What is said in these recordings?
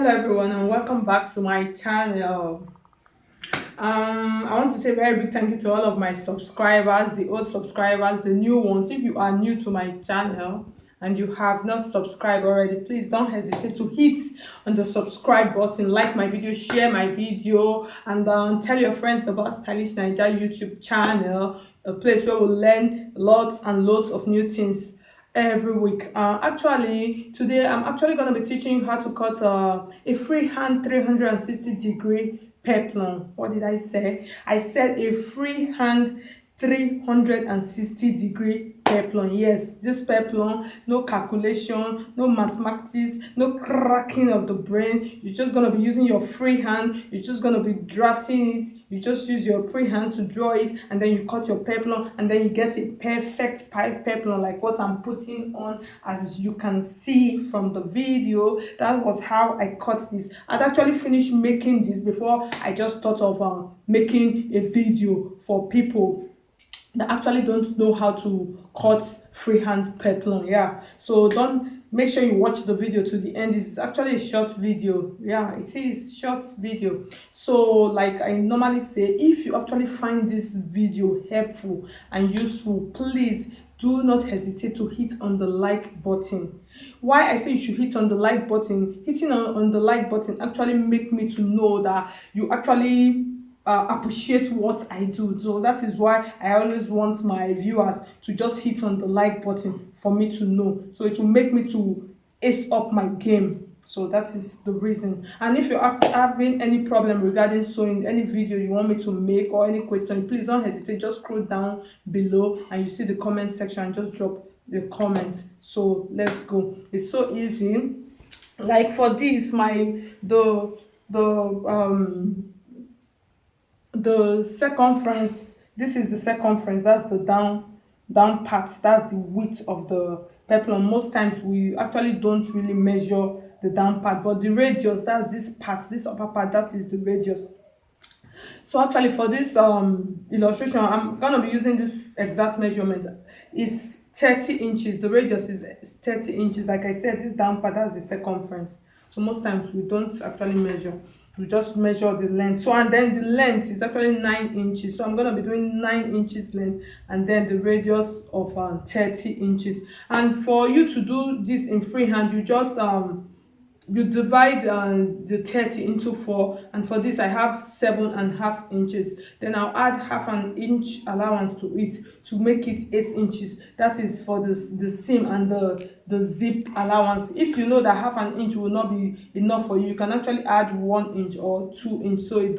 Hello everyone and welcome back to my channel. I want to say a very big thank you to all of my subscribers, the old subscribers, the new ones. If you are new to my channel and you have not subscribed already, please don't hesitate to hit on the subscribe button, like my video, share my video, and tell your friends about Stylish Naija YouTube channel, a place where we'll learn lots and lots of new things every week. Actually, today I'm actually going to be teaching you how to cut a freehand 360-degree peplum. What did I say? I said a freehand 360-degree peplum. Yes, this peplum, no calculation, no mathematics, no cracking of the brain. You're just going to be using your free hand. You're just going to be drafting it. You just use your free hand to draw it, and then you cut your peplum, and then you get a perfect pipe peplum like what I'm putting on. As you can see from the video, that was how I cut this. I'd actually finished making this before I just thought of making a video for people that actually don't know how to cut freehand peplum. Yeah, so don't make sure you watch the video to the end. It's actually a short video. Yeah, it is short video. So like I normally say, if you actually find this video helpful and useful, please do not hesitate to hit on the like button. Why I say you should hit on the like button, hitting on the like button actually make me to know that you actually appreciate what I do. So that is why I always want my viewers to just hit on the like button for me to know. So it will make me to ace up my game. So that is the reason. And if you're having any problem regarding sewing, any video you want me to make or any question, please don't hesitate. Just scroll down below and you see the comment section and just drop the comment. So let's go. It's so easy. Like for this, the circumference, this is the circumference, that's the down part, that's the width of the peplum. Most times we actually don't really measure the down part, but the radius, that's this part, this upper part, that is the radius. So actually for this illustration, I'm gonna be using this exact measurement. Is 30 inches. The radius is 30 inches. Like I said, this down part, that's the circumference. So most times we don't actually measure, we just measure the length. So and then the length is actually 9 inches. So I'm going to be doing 9 inches length, and then the radius of 30 inches. And for you to do this in freehand, you just you divide the 30 into 4, and for this I have 7.5 inches. Then I'll add half an inch allowance to it to make it 8 inches. That is for the seam and the zip allowance. If you know that half an inch will not be enough for you, you can actually add 1 inch or 2 inch. So it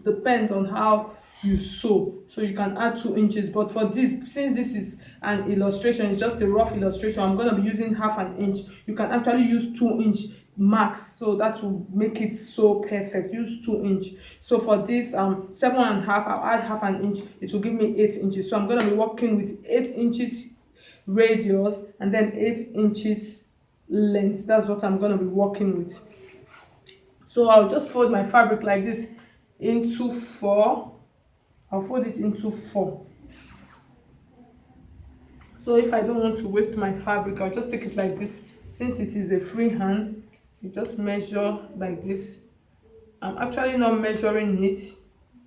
depends on how you sew. So you can add 2 inches, but for this, since this is an illustration, it's just a rough illustration, I'm going to be using half an inch. You can actually use 2 inch max, so that will make it so perfect. Use 2 inch. So for this 7.5, I'll add half an inch, it will give me 8 inches. So I'm going to be working with 8 inches radius and then 8 inches length. That's what I'm going to be working with. So I'll just fold my fabric like this into 4. I'll fold it into 4. So if I don't want to waste my fabric, I'll just take it like this. Since it is a free hand, you just measure like this. I'm actually not measuring it.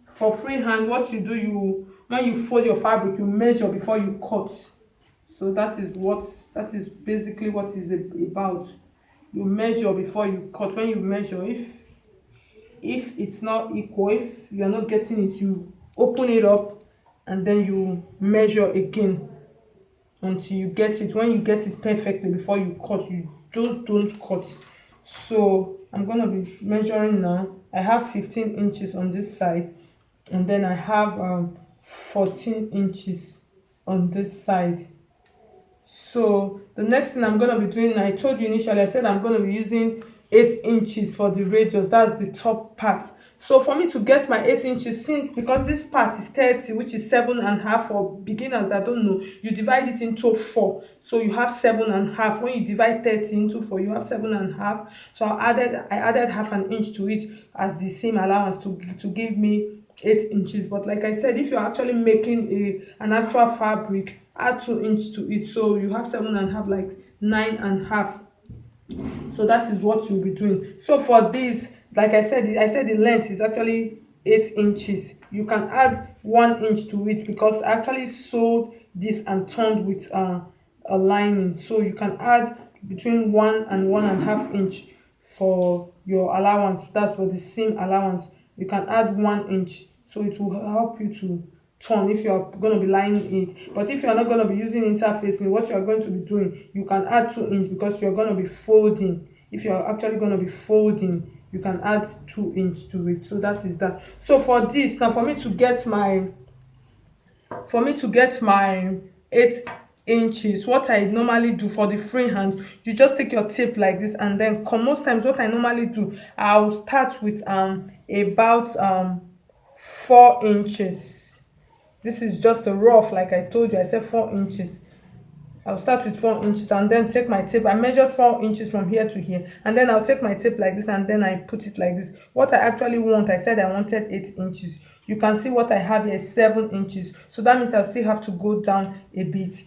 For free hand, what you do, when you fold your fabric, you measure before you cut. So that is basically what is about. You measure before you cut. When you measure, if it's not equal, if you're not getting it, you open it up and then you measure again until you get it. When you get it perfectly before you cut, you just don't cut. So I'm gonna be measuring now. I have 15 inches on this side, and then I have 14 inches on this side. So the next thing I'm going to be doing, I told you initially, I said I'm going to be using 8 inches for the radius. That's the top part. So for me to get my 8 inches, since because this part is 30, which is 7.5 for beginners that don't know, you divide it into 4. So you have 7.5. When you divide 30 into 4, you have 7.5. So I added half an inch to it as the same allowance to give me 8 inches. But like I said, if you're actually making an actual fabric, add 2 inches to it, so you have 7.5, like 9.5. So that is what you'll be doing. So for this, like I said the length is actually 8 inches. You can add 1 inch to it because I actually sewed this and turned with a lining, so you can add between 1 and 1.5 inch for your allowance. That's for the seam allowance. You can add 1 inch, so it will help you to turn if you are going to be lining it. But if you are not going to be using interfacing, what you are going to be doing, you can add 2 inch because you're going to be folding. If you are actually going to be folding, you can add 2 inch to it. So that is that. So for this now, for me to get my 8 inches, what I normally do for the free hand, you just take your tape like this and then come. Most times what I normally do, I'll start with about 4 inches. This is just a rough, like I told you, I said 4 inches. I'll start with 4 inches and then take my tape. I measured 4 inches from here to here, and then I'll take my tape like this and then I put it like this. What I actually want, I said I wanted 8 inches. You can see what I have here is 7 inches. So that means I'll still have to go down a bit.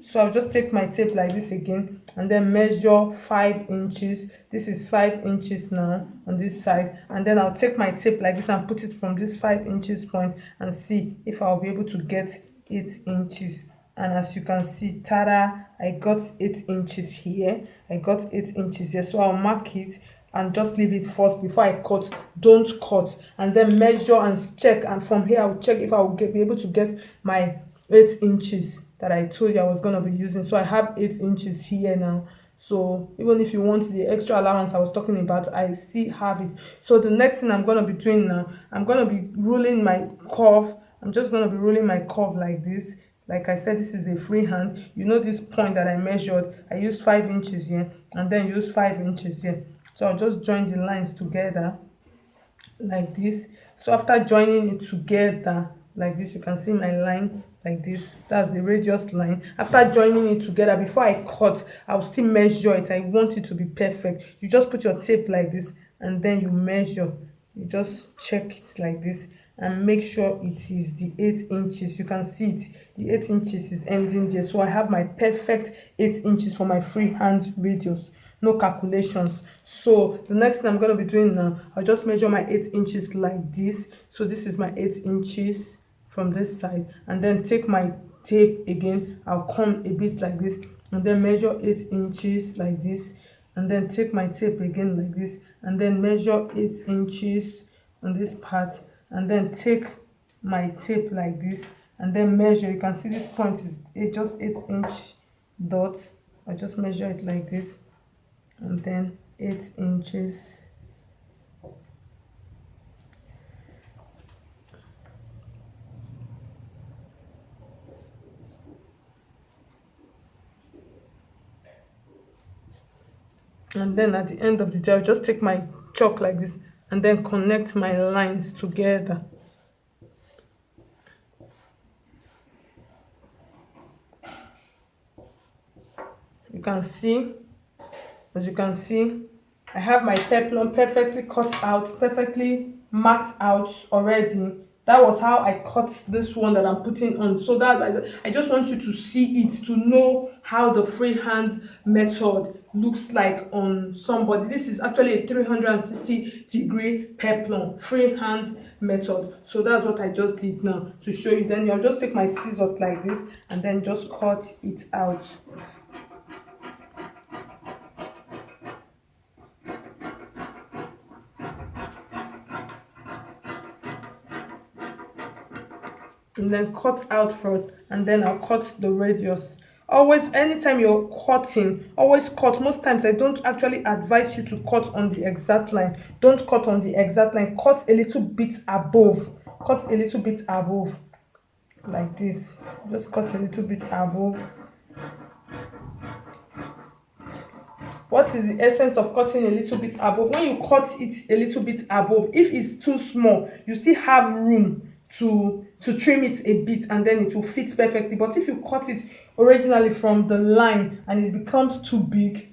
So I'll just take my tape like this again and then measure 5 inches. This is 5 inches now on this side, and then I'll take my tape like this and put it from this 5 inches point and see if I'll be able to get 8 inches. And as you can see, tada, I got 8 inches here. I got 8 inches here. So I'll mark it and just leave it first before I cut. Don't cut, and then measure and check, and from here I'll check if I will be able to get my 8 inches that I told you I was going to be using. So I have 8 inches here now. So even if you want the extra allowance I was talking about, I still have it. So the next thing I'm going to be doing now, I'm going to be ruling my curve. I'm just going to be ruling my curve like this. Like I said, this is a free hand. You know this point that I measured, I used 5 inches here and then use 5 inches here. So I'll just join the lines together like this. So after joining it together like this, you can see my line like this. That's the radius line. After joining it together, before I cut, I'll still measure it. I want it to be perfect. You just put your tape like this and then you measure. You just check it like this and make sure it is the 8 inches. You can see it, the 8 inches is ending there. So I have my perfect 8 inches for my freehand radius, no calculations. So the next thing I'm going to be doing now, I'll just measure my 8 inches like this. So this is my 8 inches from this side, and then take my tape again. I'll come a bit like this and then measure 8 inches like this, and then take my tape again like this and then measure 8 inches on this part, and then take my tape like this and then measure. You can see this point is just 8 inch dot. I just measure it like this and then 8 inches. And then at the end of the day, I'll just take my chalk like this and then connect my lines together. You can see, as you can see, I have my peplum perfectly cut out, perfectly marked out already. That was how I cut this one that I'm putting on. So that I just want you to see it, to know how the freehand method looks like on somebody. This is actually a 360-degree peplum freehand method. So that's what I just did now to show you. Then I'll just take my scissors like this and then just cut it out. And then cut out first, and then I'll cut the radius. Always, anytime you're cutting, always cut. Most times I don't actually advise you to cut on the exact line. Don't cut on the exact line. Cut a little bit above. Cut a little bit above like this. Just cut a little bit above. What is the essence of cutting a little bit above? When you cut it a little bit above, if it's too small, you still have room to trim it a bit and then it will fit perfectly. But if you cut it originally from the line and it becomes too big,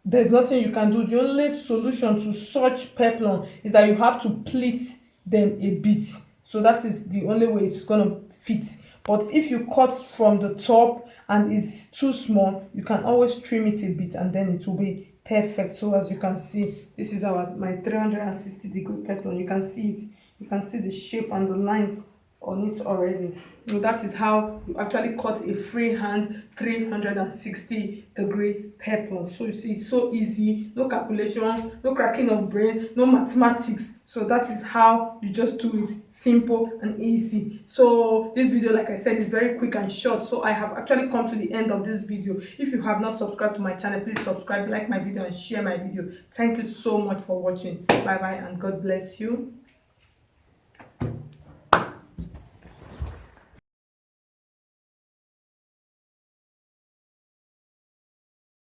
there's nothing you can do. The only solution to such peplum is that you have to pleat them a bit. So that is the only way it's gonna fit. But if you cut from the top and it's too small, you can always trim it a bit and then it will be perfect. So as you can see, this is our my 360-degree peplum. You can see it, you can see the shape and the lines on it already. So that is how you actually cut a freehand 360-degree peplum. So you see, it's so easy, no calculation, no cracking of brain, no mathematics. So that is how you just do it, simple and easy. So this video, like I said, is very quick and short. So I have actually come to the end of this video. If you have not subscribed to my channel, please subscribe, like my video and share my video. Thank you so much for watching. Bye bye and God bless you.